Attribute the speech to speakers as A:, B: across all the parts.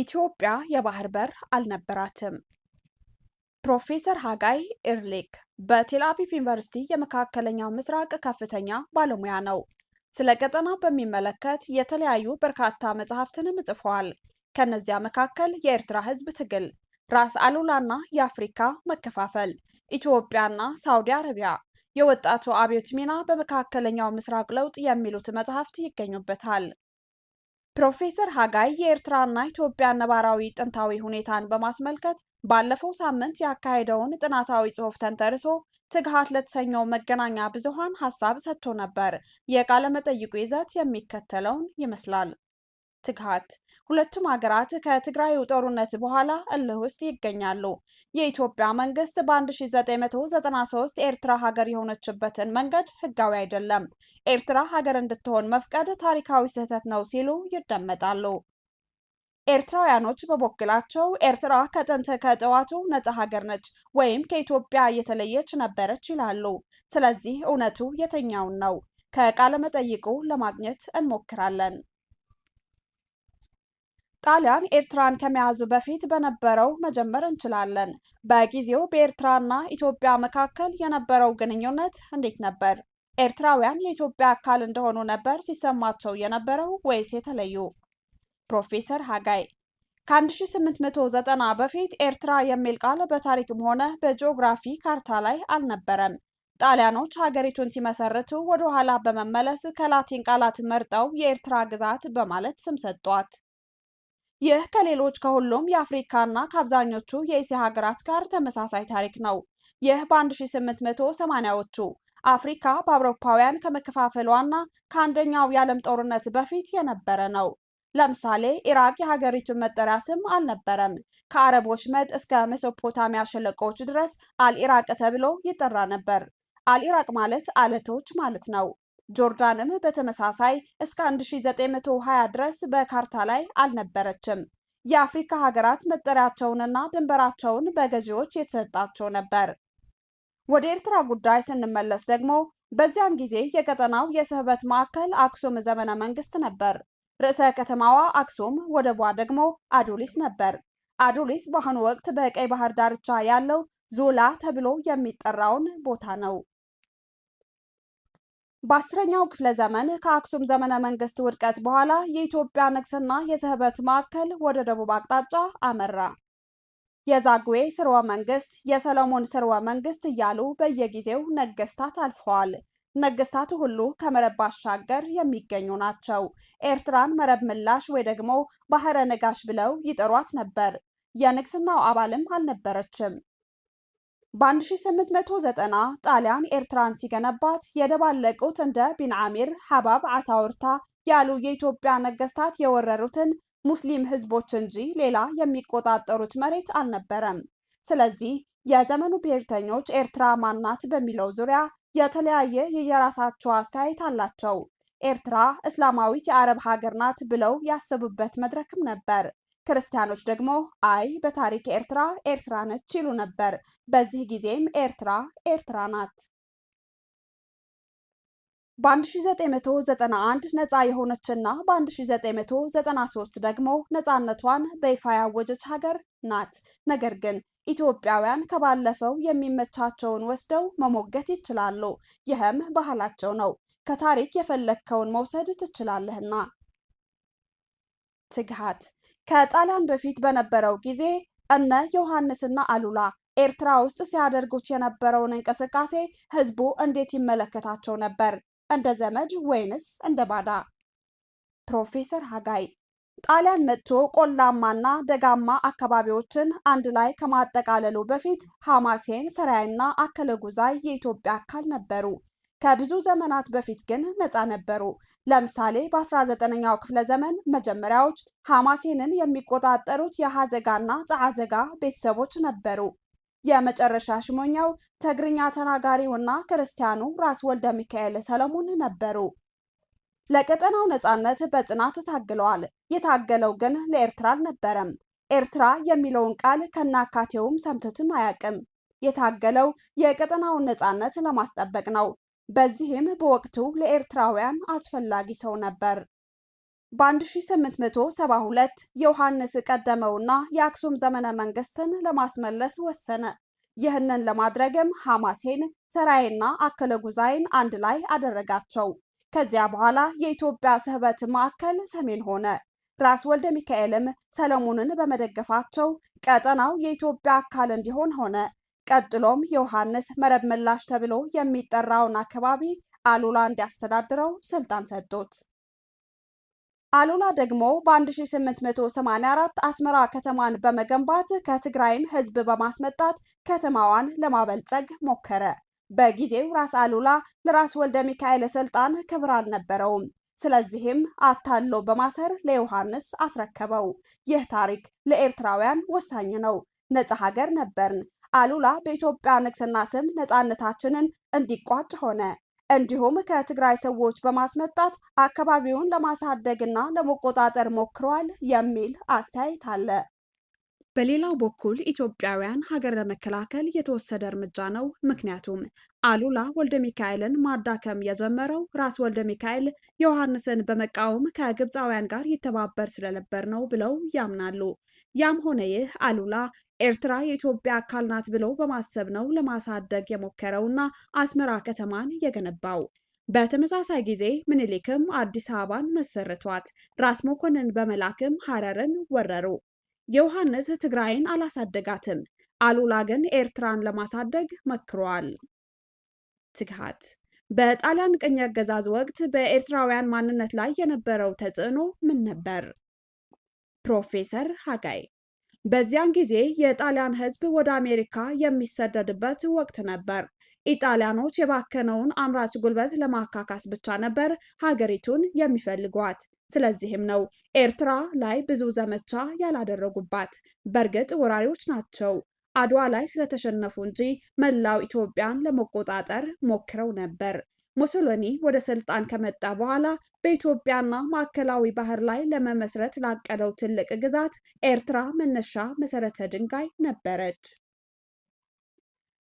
A: ኢትዮጵያ የባህር በር አልነበራትም። ፕሮፌሰር ሃጋይ ኤርሊክ በቴል አቪቭ ዩኒቨርሲቲ የመካከለኛው ምስራቅ ከፍተኛ ባለሙያ ነው። ስለ ቀጠና በሚመለከት የተለያዩ በርካታ መጽሐፍትንም ጽፏል። ከነዚያ መካከል የኤርትራ ሕዝብ ትግል፣ ራስ አሉላና የአፍሪካ መከፋፈል፣ ኢትዮጵያና ሳውዲ አረቢያ፣ የወጣቱ አብዮት ሚና በመካከለኛው ምስራቅ ለውጥ የሚሉት መጽሐፍት ይገኙበታል። ፕሮፌሰር ሃጋይ የኤርትራና ኢትዮጵያ ነባራዊ ጥንታዊ ሁኔታን በማስመልከት ባለፈው ሳምንት ያካሄደውን ጥናታዊ ጽሑፍ ተንተርሶ ትግሃት ለተሰኘው መገናኛ ብዙሃን ሀሳብ ሰጥቶ ነበር። የቃለ መጠይቁ ይዘት የሚከተለውን ይመስላል። ትግሃት ሁለቱም ሀገራት ከትግራዩ ጦርነት በኋላ እልህ ውስጥ ይገኛሉ። የኢትዮጵያ መንግስት በ1993 ኤርትራ ሀገር የሆነችበትን መንገድ ህጋዊ አይደለም፣ ኤርትራ ሀገር እንድትሆን መፍቀድ ታሪካዊ ስህተት ነው ሲሉ ይደመጣሉ። ኤርትራውያኖች በበኩላቸው ኤርትራ ከጥንት ከጠዋቱ ነጻ ሀገር ነች ወይም ከኢትዮጵያ የተለየች ነበረች ይላሉ። ስለዚህ እውነቱ የትኛውን ነው? ከቃለ መጠይቁ ለማግኘት እንሞክራለን። ጣሊያን ኤርትራን ከመያዙ በፊት በነበረው መጀመር እንችላለን። በጊዜው በኤርትራና ኢትዮጵያ መካከል የነበረው ግንኙነት እንዴት ነበር? ኤርትራውያን የኢትዮጵያ አካል እንደሆኑ ነበር ሲሰማቸው የነበረው ወይስ የተለዩ? ፕሮፌሰር ሃጋይ ከ1890 በፊት ኤርትራ የሚል ቃል በታሪክም ሆነ በጂኦግራፊ ካርታ ላይ አልነበረም። ጣሊያኖች ሀገሪቱን ሲመሰርቱ ወደ ኋላ በመመለስ ከላቲን ቃላት መርጠው የኤርትራ ግዛት በማለት ስም ሰጧት። ይህ ከሌሎች ከሁሉም የአፍሪካና ከአብዛኞቹ የእስያ ሀገራት ጋር ተመሳሳይ ታሪክ ነው። ይህ በ1880ዎቹ አፍሪካ በአውሮፓውያን ከመከፋፈሏና ከአንደኛው የዓለም ጦርነት በፊት የነበረ ነው። ለምሳሌ ኢራቅ የሀገሪቱን መጠሪያ ስም አልነበረም። ከአረቦች መጥ እስከ ሜሶፖታሚያ ሸለቆዎች ድረስ አልኢራቅ ተብሎ ይጠራ ነበር። አልኢራቅ ማለት አለቶች ማለት ነው። ጆርዳንም በተመሳሳይ እስከ 1920 ድረስ በካርታ ላይ አልነበረችም። የአፍሪካ ሀገራት መጠሪያቸውንና ድንበራቸውን በገዢዎች የተሰጣቸው ነበር። ወደ ኤርትራ ጉዳይ ስንመለስ ደግሞ በዚያን ጊዜ የቀጠናው የስህበት ማዕከል አክሱም ዘመነ መንግስት ነበር። ርዕሰ ከተማዋ አክሱም፣ ወደቧ ደግሞ አዱሊስ ነበር። አዱሊስ በአሁኑ ወቅት በቀይ ባህር ዳርቻ ያለው ዙላ ተብሎ የሚጠራውን ቦታ ነው። በ10ኛው ክፍለ ዘመን ከአክሱም ዘመነ መንግስት ውድቀት በኋላ የኢትዮጵያ ንግስና የስህበት ማዕከል ወደ ደቡብ አቅጣጫ አመራ። የዛግዌ ስርወ መንግስት፣ የሰሎሞን ስርወ መንግስት እያሉ በየጊዜው ነገስታት አልፈዋል። ነገስታቱ ሁሉ ከመረብ ባሻገር የሚገኙ ናቸው። ኤርትራን መረብ ምላሽ ወይ ደግሞ ባህረ ነጋሽ ብለው ይጠሯት ነበር። የንግስናው አባልም አልነበረችም። በ1890 ጣሊያን ኤርትራን ሲገነባት የደባለቁት እንደ ቢንዓሚር፣ ሐባብ፣ አሳውርታ ያሉ የኢትዮጵያ ነገስታት የወረሩትን ሙስሊም ህዝቦች እንጂ ሌላ የሚቆጣጠሩት መሬት አልነበረም። ስለዚህ የዘመኑ ብሔርተኞች ኤርትራ ማናት በሚለው ዙሪያ የተለያየ የየራሳቸው አስተያየት አላቸው። ኤርትራ እስላማዊት የአረብ ሀገር ናት ብለው ያሰቡበት መድረክም ነበር። ክርስቲያኖች ደግሞ አይ በታሪክ ኤርትራ ኤርትራ ነች ይሉ ነበር። በዚህ ጊዜም ኤርትራ ኤርትራ ናት። በ1991 ነፃ የሆነችና በ1993 ደግሞ ነፃነቷን በይፋ ያወጀች ሀገር ናት። ነገር ግን ኢትዮጵያውያን ከባለፈው የሚመቻቸውን ወስደው መሞገት ይችላሉ። ይህም ባህላቸው ነው። ከታሪክ የፈለግከውን መውሰድ ትችላለህና። ትግሃት ከጣሊያን በፊት በነበረው ጊዜ እነ ዮሐንስና አሉላ ኤርትራ ውስጥ ሲያደርጉት የነበረውን እንቅስቃሴ ህዝቡ እንዴት ይመለከታቸው ነበር? እንደ ዘመድ ወይንስ እንደ ባዳ? ፕሮፌሰር ሃጋይ ጣሊያን መጥቶ ቆላማና ደጋማ አካባቢዎችን አንድ ላይ ከማጠቃለሉ በፊት ሐማሴን፣ ሰራይና አከለ ጉዛይ የኢትዮጵያ አካል ነበሩ። ከብዙ ዘመናት በፊት ግን ነፃ ነበሩ። ለምሳሌ በ19ኛው ክፍለ ዘመን መጀመሪያዎች ሐማሴንን የሚቆጣጠሩት የሐዘጋና ጸዓዘጋ ቤተሰቦች ነበሩ። የመጨረሻ ሽሞኛው ትግርኛ ተናጋሪውና ክርስቲያኑ ራስ ወልደ ሚካኤል ሰለሞን ነበሩ። ለቀጠናው ነፃነት በጽናት ታግለዋል። የታገለው ግን ለኤርትራ አልነበረም። ኤርትራ የሚለውን ቃል ከናካቴውም ሰምተቱም አያውቅም። የታገለው የቀጠናውን ነፃነት ለማስጠበቅ ነው። በዚህም በወቅቱ ለኤርትራውያን አስፈላጊ ሰው ነበር። በ1872 ዮሐንስ ቀደመውና የአክሱም ዘመነ መንግስትን ለማስመለስ ወሰነ። ይህንን ለማድረግም ሐማሴን፣ ሰራይና አከለ ጉዛይን አንድ ላይ አደረጋቸው። ከዚያ በኋላ የኢትዮጵያ ስህበት ማዕከል ሰሜን ሆነ። ራስ ወልደ ሚካኤልም ሰለሞንን በመደገፋቸው ቀጠናው የኢትዮጵያ አካል እንዲሆን ሆነ። ቀጥሎም ዮሐንስ መረብ ምላሽ ተብሎ የሚጠራውን አካባቢ አሉላ እንዲያስተዳድረው ስልጣን ሰጡት። አሉላ ደግሞ በ1884 አስመራ ከተማን በመገንባት ከትግራይም ህዝብ በማስመጣት ከተማዋን ለማበልጸግ ሞከረ። በጊዜው ራስ አሉላ ለራስ ወልደ ሚካኤል ስልጣን ክብር አልነበረውም። ስለዚህም አታሎ በማሰር ለዮሐንስ አስረከበው። ይህ ታሪክ ለኤርትራውያን ወሳኝ ነው። ነፃ ሀገር ነበርን። አሉላ በኢትዮጵያ ንግስና ስም ነፃነታችንን እንዲቋጭ ሆነ። እንዲሁም ከትግራይ ሰዎች በማስመጣት አካባቢውን ለማሳደግና ለመቆጣጠር ሞክሯል የሚል አስተያየት አለ። በሌላው በኩል ኢትዮጵያውያን ሀገር ለመከላከል የተወሰደ እርምጃ ነው። ምክንያቱም አሉላ ወልደ ሚካኤልን ማዳከም የጀመረው ራስ ወልደ ሚካኤል ዮሐንስን በመቃወም ከግብፃውያን ጋር ይተባበር ስለነበር ነው ብለው ያምናሉ። ያም ሆነ ይህ አሉላ ኤርትራ የኢትዮጵያ አካል ናት ብለው በማሰብ ነው ለማሳደግ የሞከረውና አስመራ ከተማን የገነባው። በተመሳሳይ ጊዜ ምኒልክም አዲስ አበባን መሰረቷት። ራስ መኮንን በመላክም ሐረርን ወረሩ። ዮሐንስ ትግራይን አላሳደጋትም። አሉላ ግን ኤርትራን ለማሳደግ መክሯል። ትግሃት በጣሊያን ቅኝ አገዛዝ ወቅት በኤርትራውያን ማንነት ላይ የነበረው ተጽዕኖ ምን ነበር? ፕሮፌሰር ሃጋይ በዚያን ጊዜ የጣሊያን ሕዝብ ወደ አሜሪካ የሚሰደድበት ወቅት ነበር። ኢጣሊያኖች የባከነውን አምራች ጉልበት ለማካካስ ብቻ ነበር ሀገሪቱን የሚፈልጓት። ስለዚህም ነው ኤርትራ ላይ ብዙ ዘመቻ ያላደረጉባት። በእርግጥ ወራሪዎች ናቸው። አድዋ ላይ ስለተሸነፉ እንጂ መላው ኢትዮጵያን ለመቆጣጠር ሞክረው ነበር። ሙሶሎኒ ወደ ስልጣን ከመጣ በኋላ በኢትዮጵያና ማዕከላዊ ባህር ላይ ለመመስረት ላቀደው ትልቅ ግዛት ኤርትራ መነሻ መሰረተ ድንጋይ ነበረች።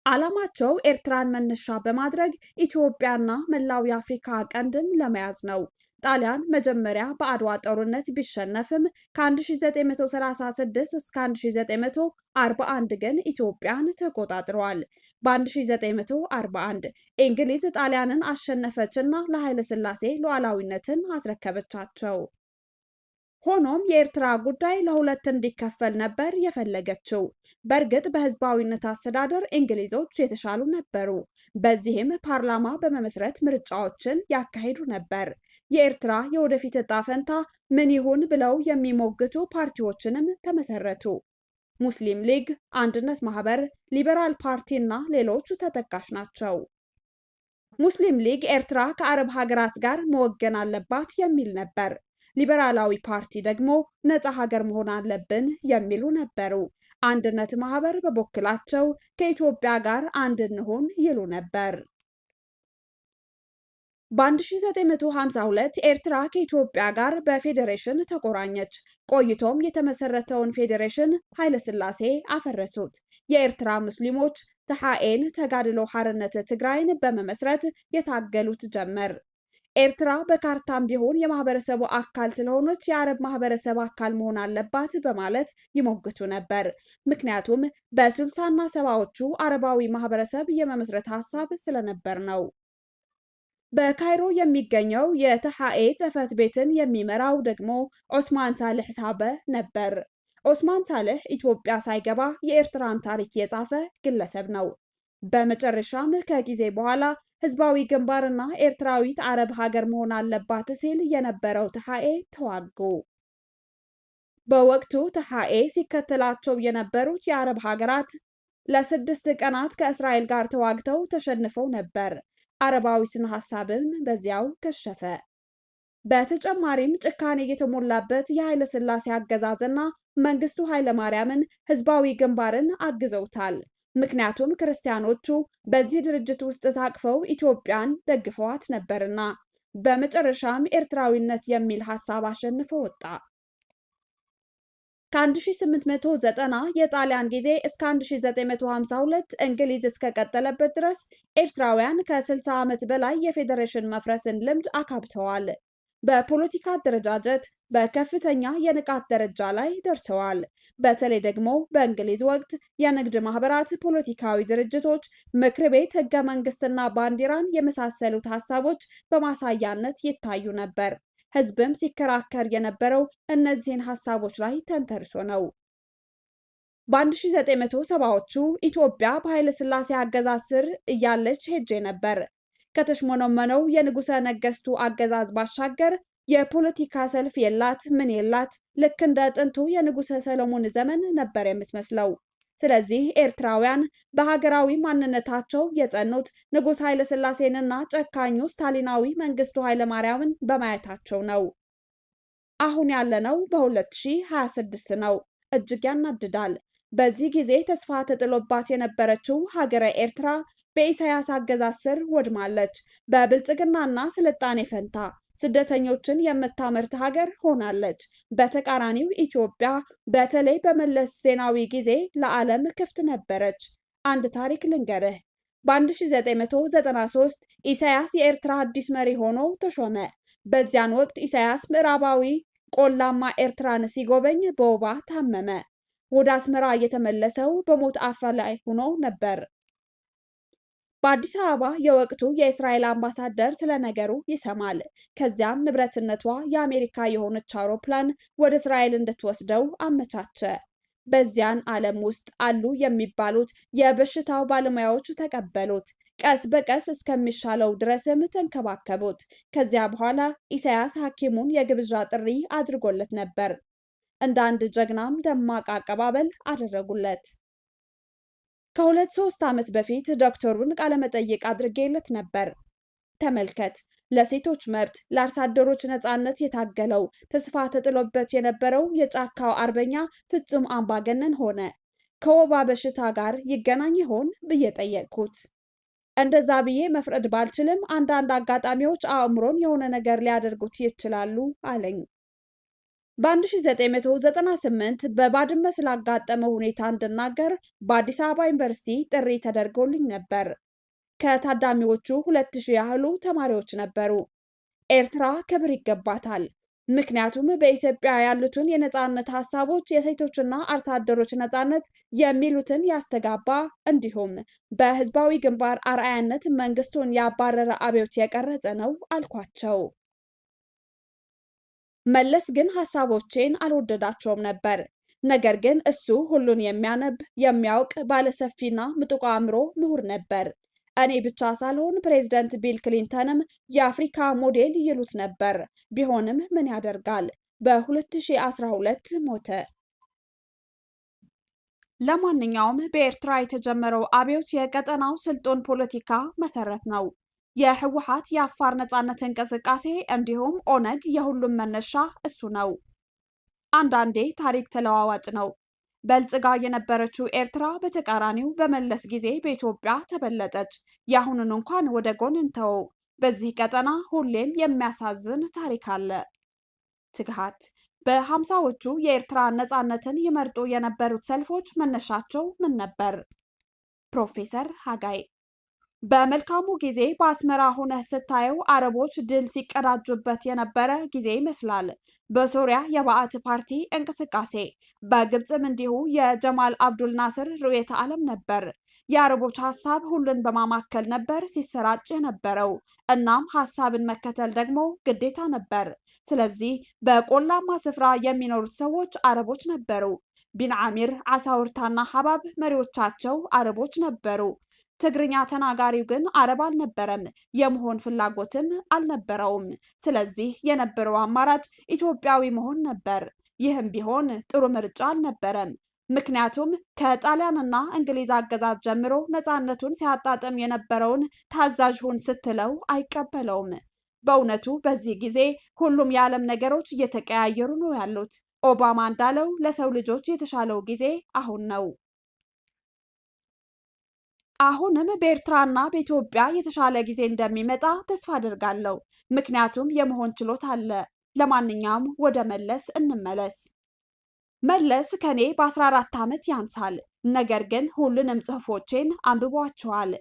A: ዓላማቸው ኤርትራን መነሻ በማድረግ ኢትዮጵያና መላው የአፍሪካ ቀንድን ለመያዝ ነው። ጣሊያን መጀመሪያ በአድዋ ጦርነት ቢሸነፍም ከ1936 እስከ 1941 ግን ኢትዮጵያን ተቆጣጥረዋል። በ1941 እንግሊዝ ጣሊያንን አሸነፈችና ለኃይለ ሥላሴ ሉዓላዊነትን አስረከበቻቸው። ሆኖም የኤርትራ ጉዳይ ለሁለት እንዲከፈል ነበር የፈለገችው። በእርግጥ በህዝባዊነት አስተዳደር እንግሊዞች የተሻሉ ነበሩ። በዚህም ፓርላማ በመመስረት ምርጫዎችን ያካሂዱ ነበር። የኤርትራ የወደፊት ዕጣ ፈንታ ምን ይሁን ብለው የሚሞግቱ ፓርቲዎችንም ተመሰረቱ። ሙስሊም ሊግ፣ አንድነት ማህበር፣ ሊበራል ፓርቲ እና ሌሎች ተጠቃሽ ናቸው። ሙስሊም ሊግ ኤርትራ ከአረብ ሀገራት ጋር መወገን አለባት የሚል ነበር። ሊበራላዊ ፓርቲ ደግሞ ነፃ ሀገር መሆን አለብን የሚሉ ነበሩ። አንድነት ማህበር በበኩላቸው ከኢትዮጵያ ጋር አንድ እንሁን ይሉ ነበር። በ1952 ኤርትራ ከኢትዮጵያ ጋር በፌዴሬሽን ተቆራኘች። ቆይቶም የተመሰረተውን ፌዴሬሽን ኃይለ ሥላሴ አፈረሱት። የኤርትራ ሙስሊሞች ተሐኤን ተጋድሎ ሐርነት ትግራይን በመመስረት የታገሉት ጀመር። ኤርትራ በካርታም ቢሆን የማህበረሰቡ አካል ስለሆነች የአረብ ማህበረሰብ አካል መሆን አለባት በማለት ይሞግቱ ነበር። ምክንያቱም በ60ና 70ዎቹ አረባዊ ማህበረሰብ የመመስረት ሀሳብ ስለነበር ነው። በካይሮ የሚገኘው የተሐኤ ጽሕፈት ቤትን የሚመራው ደግሞ ኦስማን ሳልሕ ሳበ ነበር። ኦስማን ሳልሕ ኢትዮጵያ ሳይገባ የኤርትራን ታሪክ የጻፈ ግለሰብ ነው። በመጨረሻም ከጊዜ በኋላ ህዝባዊ ግንባርና ኤርትራዊት አረብ ሀገር መሆን አለባት ሲል የነበረው ተሐኤ ተዋጉ። በወቅቱ ተሐኤ ሲከተላቸው የነበሩት የአረብ ሀገራት ለ6 ቀናት ከእስራኤል ጋር ተዋግተው ተሸንፈው ነበር። አረባዊ ስነ ሀሳብም በዚያው ከሸፈ። በተጨማሪም ጭካኔ የተሞላበት የኃይለ ሥላሴ አገዛዝና መንግስቱ ኃይለ ማርያምን ህዝባዊ ግንባርን አግዘውታል። ምክንያቱም ክርስቲያኖቹ በዚህ ድርጅት ውስጥ ታቅፈው ኢትዮጵያን ደግፈዋት ነበርና። በመጨረሻም ኤርትራዊነት የሚል ሀሳብ አሸንፎ ወጣ። ከ1890 የጣሊያን ጊዜ እስከ 1952 እንግሊዝ እስከቀጠለበት ድረስ ኤርትራውያን ከ60 ዓመት በላይ የፌዴሬሽን መፍረስን ልምድ አካብተዋል። በፖለቲካ አደረጃጀት በከፍተኛ የንቃት ደረጃ ላይ ደርሰዋል። በተለይ ደግሞ በእንግሊዝ ወቅት የንግድ ማህበራት፣ ፖለቲካዊ ድርጅቶች፣ ምክር ቤት፣ ህገ መንግስትና ባንዲራን የመሳሰሉት ሀሳቦች በማሳያነት ይታዩ ነበር። ህዝብም ሲከራከር የነበረው እነዚህን ሀሳቦች ላይ ተንተርሶ ነው። በ1970ዎቹ ኢትዮጵያ በኃይለ ሥላሴ አገዛዝ ስር እያለች ሄጄ ነበር። ከተሽሞነመነው የንጉሠ ነገሥቱ አገዛዝ ባሻገር የፖለቲካ ሰልፍ የላት ምን የላት፣ ልክ እንደ ጥንቱ የንጉሠ ሰለሞን ዘመን ነበር የምትመስለው። ስለዚህ ኤርትራውያን በሀገራዊ ማንነታቸው የጸኑት ንጉሥ ኃይለ ሥላሴንና ጨካኙ ስታሊናዊ መንግስቱ ኃይለማርያምን በማየታቸው ነው። አሁን ያለነው በ2026 ነው። እጅግ ያናድዳል። በዚህ ጊዜ ተስፋ ተጥሎባት የነበረችው ሀገረ ኤርትራ በኢሳያስ አገዛዝ ስር ወድማለች። በብልጽግናና ስልጣኔ ፈንታ ስደተኞችን የምታመርት ሀገር ሆናለች። በተቃራኒው ኢትዮጵያ በተለይ በመለስ ዜናዊ ጊዜ ለዓለም ክፍት ነበረች። አንድ ታሪክ ልንገርህ። በ1993 ኢሳያስ የኤርትራ አዲስ መሪ ሆኖ ተሾመ። በዚያን ወቅት ኢሳያስ ምዕራባዊ ቆላማ ኤርትራን ሲጎበኝ በወባ ታመመ። ወደ አስመራ እየተመለሰው በሞት አፋፍ ላይ ሆኖ ነበር። በአዲስ አበባ የወቅቱ የእስራኤል አምባሳደር ስለ ነገሩ ይሰማል። ከዚያም ንብረትነቷ የአሜሪካ የሆነች አውሮፕላን ወደ እስራኤል እንድትወስደው አመቻቸ። በዚያን ዓለም ውስጥ አሉ የሚባሉት የበሽታው ባለሙያዎች ተቀበሉት። ቀስ በቀስ እስከሚሻለው ድረስም ተንከባከቡት። ከዚያ በኋላ ኢሳያስ ሐኪሙን የግብዣ ጥሪ አድርጎለት ነበር። እንደ አንድ ጀግናም ደማቅ አቀባበል አደረጉለት። ከ2-3 ዓመት በፊት ዶክተሩን ቃለመጠይቅ አድርጌለት ነበር። ተመልከት፣ ለሴቶች መብት፣ ለአርሶ አደሮች ነፃነት የታገለው ተስፋ ተጥሎበት የነበረው የጫካው አርበኛ ፍጹም አምባገነን ሆነ። ከወባ በሽታ ጋር ይገናኝ ይሆን ብዬ ጠየቅኩት። እንደዛ ብዬ መፍረድ ባልችልም አንዳንድ አጋጣሚዎች አእምሮን የሆነ ነገር ሊያደርጉት ይችላሉ አለኝ። በ1998 በባድመ ስላጋጠመው ሁኔታ እንድናገር በአዲስ አበባ ዩኒቨርሲቲ ጥሪ ተደርጎልኝ ነበር። ከታዳሚዎቹ 2000 ያህሉ ተማሪዎች ነበሩ። ኤርትራ ክብር ይገባታል። ምክንያቱም በኢትዮጵያ ያሉትን የነፃነት ሀሳቦች፣ የሴቶችና አርሶ አደሮች ነፃነት የሚሉትን ያስተጋባ፣ እንዲሁም በህዝባዊ ግንባር አርአያነት መንግስቱን ያባረረ አብዮት የቀረጸ ነው አልኳቸው። መለስ ግን ሀሳቦቼን አልወደዳቸውም ነበር። ነገር ግን እሱ ሁሉን የሚያነብ የሚያውቅ ባለሰፊና ምጡቅ አእምሮ ምሁር ነበር። እኔ ብቻ ሳልሆን ፕሬዝደንት ቢል ክሊንተንም የአፍሪካ ሞዴል ይሉት ነበር። ቢሆንም ምን ያደርጋል፣ በ2012 ሞተ። ለማንኛውም በኤርትራ የተጀመረው አብዮት የቀጠናው ስልጡን ፖለቲካ መሰረት ነው። የህወሓት የአፋር ነፃነት እንቅስቃሴ እንዲሁም ኦነግ የሁሉም መነሻ እሱ ነው። አንዳንዴ ታሪክ ተለዋዋጭ ነው። በልጽጋ የነበረችው ኤርትራ በተቃራኒው በመለስ ጊዜ በኢትዮጵያ ተበለጠች። የአሁኑን እንኳን ወደ ጎን እንተወው። በዚህ ቀጠና ሁሌም የሚያሳዝን ታሪክ አለ። ትግሃት በ50ዎቹ የኤርትራ ነፃነትን ይመርጡ የነበሩት ሰልፎች መነሻቸው ምን ነበር? ፕሮፌሰር ሃጋይ በመልካሙ ጊዜ በአስመራ ሆነህ ስታየው አረቦች ድል ሲቀዳጁበት የነበረ ጊዜ ይመስላል። በሶሪያ የባዕት ፓርቲ እንቅስቃሴ፣ በግብፅም እንዲሁ የጀማል አብዱል ናስር ርዕዮተ ዓለም ነበር። የአረቦች ሀሳብ ሁሉን በማማከል ነበር ሲሰራጭ የነበረው። እናም ሀሳብን መከተል ደግሞ ግዴታ ነበር። ስለዚህ በቆላማ ስፍራ የሚኖሩት ሰዎች አረቦች ነበሩ። ቢንዓሚር፣ አሳውርታና ሀባብ መሪዎቻቸው አረቦች ነበሩ። ትግርኛ ተናጋሪው ግን አረብ አልነበረም፣ የመሆን ፍላጎትም አልነበረውም። ስለዚህ የነበረው አማራጭ ኢትዮጵያዊ መሆን ነበር። ይህም ቢሆን ጥሩ ምርጫ አልነበረም። ምክንያቱም ከጣሊያንና እንግሊዝ አገዛዝ ጀምሮ ነፃነቱን ሲያጣጥም የነበረውን ታዛዥ ሁን ስትለው አይቀበለውም። በእውነቱ በዚህ ጊዜ ሁሉም የዓለም ነገሮች እየተቀያየሩ ነው ያሉት። ኦባማ እንዳለው ለሰው ልጆች የተሻለው ጊዜ አሁን ነው። አሁንም በኤርትራና በኢትዮጵያ የተሻለ ጊዜ እንደሚመጣ ተስፋ አድርጋለሁ። ምክንያቱም የመሆን ችሎታ አለ። ለማንኛውም ወደ መለስ እንመለስ። መለስ ከኔ በ14 ዓመት ያንሳል። ነገር ግን ሁሉንም ጽሑፎቼን አንብቧቸዋል።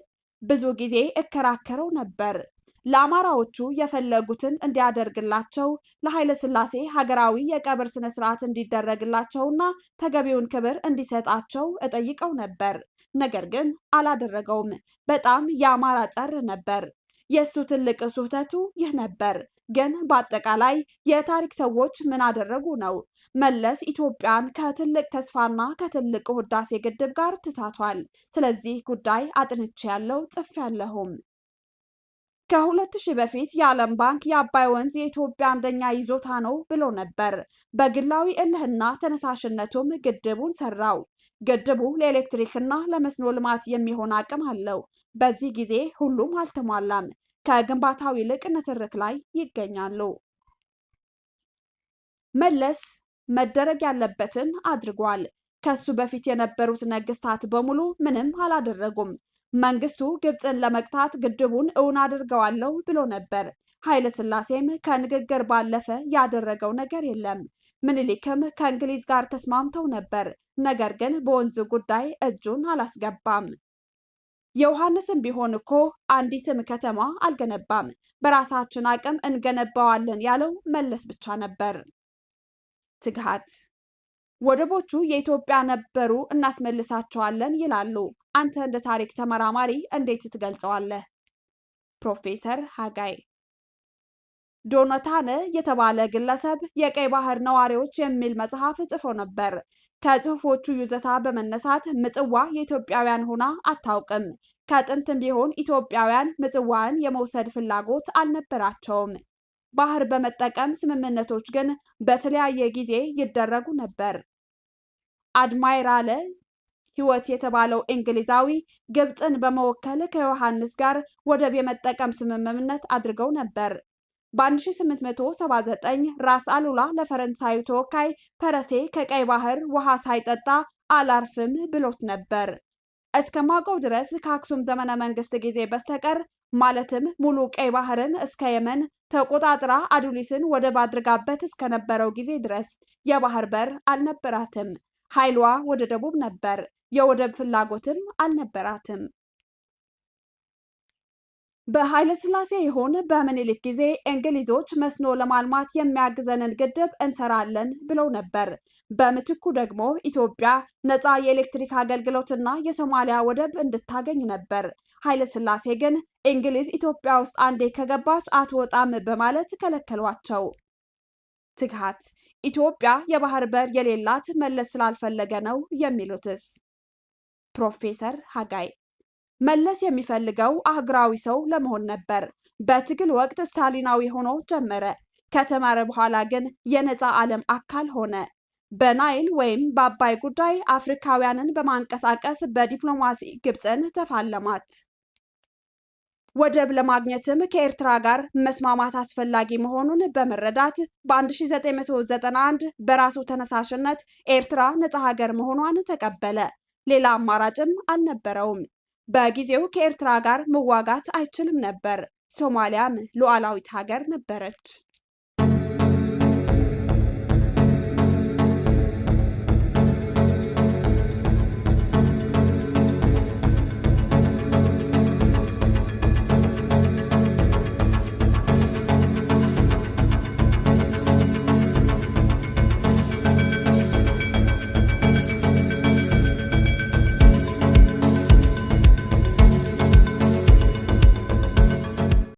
A: ብዙ ጊዜ እከራከረው ነበር። ለአማራዎቹ የፈለጉትን እንዲያደርግላቸው፣ ለኃይለ ሥላሴ ሀገራዊ የቀብር ስነ ስርዓት እንዲደረግላቸውና ተገቢውን ክብር እንዲሰጣቸው እጠይቀው ነበር። ነገር ግን አላደረገውም። በጣም የአማራ ጸር ነበር። የእሱ ትልቅ ስህተቱ ይህ ነበር። ግን በአጠቃላይ የታሪክ ሰዎች ምን አደረጉ ነው? መለስ ኢትዮጵያን ከትልቅ ተስፋና ከትልቅ ህዳሴ ግድብ ጋር ትታቷል። ስለዚህ ጉዳይ አጥንቼ ያለው ጽፍ ያለሁም ከ2000 በፊት የዓለም ባንክ የአባይ ወንዝ የኢትዮጵያ አንደኛ ይዞታ ነው ብሎ ነበር። በግላዊ እልህና ተነሳሽነቱም ግድቡን ሰራው። ግድቡ ለኤሌክትሪክና ለመስኖ ልማት የሚሆን አቅም አለው። በዚህ ጊዜ ሁሉም አልተሟላም። ከግንባታው ይልቅ ንትርክ ላይ ይገኛሉ። መለስ መደረግ ያለበትን አድርጓል። ከሱ በፊት የነበሩት ነገስታት በሙሉ ምንም አላደረጉም። መንግስቱ ግብፅን ለመቅታት ግድቡን እውን አድርገዋለሁ ብሎ ነበር። ኃይለ ሥላሴም ከንግግር ባለፈ ያደረገው ነገር የለም። ምኒልክም ከእንግሊዝ ጋር ተስማምተው ነበር። ነገር ግን በወንዙ ጉዳይ እጁን አላስገባም። ዮሐንስም ቢሆን እኮ አንዲትም ከተማ አልገነባም። በራሳችን አቅም እንገነባዋለን ያለው መለስ ብቻ ነበር። ትግሃት ወደቦቹ የኢትዮጵያ ነበሩ፣ እናስመልሳቸዋለን ይላሉ። አንተ እንደ ታሪክ ተመራማሪ እንዴት ትገልጸዋለህ? ፕሮፌሰር ሃጋይ ዶናታነ የተባለ ግለሰብ የቀይ ባህር ነዋሪዎች የሚል መጽሐፍ ጽፎ ነበር። ከጽሑፎቹ ይዘታ በመነሳት ምጽዋ የኢትዮጵያውያን ሆና አታውቅም። ከጥንትም ቢሆን ኢትዮጵያውያን ምጽዋን የመውሰድ ፍላጎት አልነበራቸውም። ባህር በመጠቀም ስምምነቶች ግን በተለያየ ጊዜ ይደረጉ ነበር። አድማይራለ ሕይወት የተባለው እንግሊዛዊ ግብፅን በመወከል ከዮሐንስ ጋር ወደብ የመጠቀም ስምምነት አድርገው ነበር። በ1879 ራስ አሉላ ለፈረንሳዩ ተወካይ ፈረሴ ከቀይ ባህር ውሃ ሳይጠጣ አላርፍም ብሎት ነበር። እስከማውቀው ድረስ ከአክሱም ዘመነ መንግስት ጊዜ በስተቀር ማለትም ሙሉ ቀይ ባህርን እስከ የመን ተቆጣጥራ አዱሊስን ወደብ አድርጋበት እስከነበረው ጊዜ ድረስ የባህር በር አልነበራትም። ኃይሏ ወደ ደቡብ ነበር። የወደብ ፍላጎትም አልነበራትም። በኃይለ ሥላሴ ይሁን በምኒልክ ጊዜ እንግሊዞች መስኖ ለማልማት የሚያግዘንን ግድብ እንሰራለን ብለው ነበር። በምትኩ ደግሞ ኢትዮጵያ ነፃ የኤሌክትሪክ አገልግሎትና የሶማሊያ ወደብ እንድታገኝ ነበር። ኃይለ ሥላሴ ግን እንግሊዝ ኢትዮጵያ ውስጥ አንዴ ከገባች አትወጣም በማለት ከለከሏቸው። ትግሃት ኢትዮጵያ የባህር በር የሌላት መለስ ስላልፈለገ ነው የሚሉትስ? ፕሮፌሰር ሃጋይ መለስ የሚፈልገው አህጉራዊ ሰው ለመሆን ነበር። በትግል ወቅት ስታሊናዊ ሆኖ ጀመረ። ከተማረ በኋላ ግን የነፃ ዓለም አካል ሆነ። በናይል ወይም በአባይ ጉዳይ አፍሪካውያንን በማንቀሳቀስ በዲፕሎማሲ ግብፅን ተፋለማት። ወደብ ለማግኘትም ከኤርትራ ጋር መስማማት አስፈላጊ መሆኑን በመረዳት በ1991 በራሱ ተነሳሽነት ኤርትራ ነፃ ሀገር መሆኗን ተቀበለ። ሌላ አማራጭም አልነበረውም። በጊዜው ከኤርትራ ጋር መዋጋት አይችልም ነበር። ሶማሊያም ሉዓላዊት ሀገር ነበረች።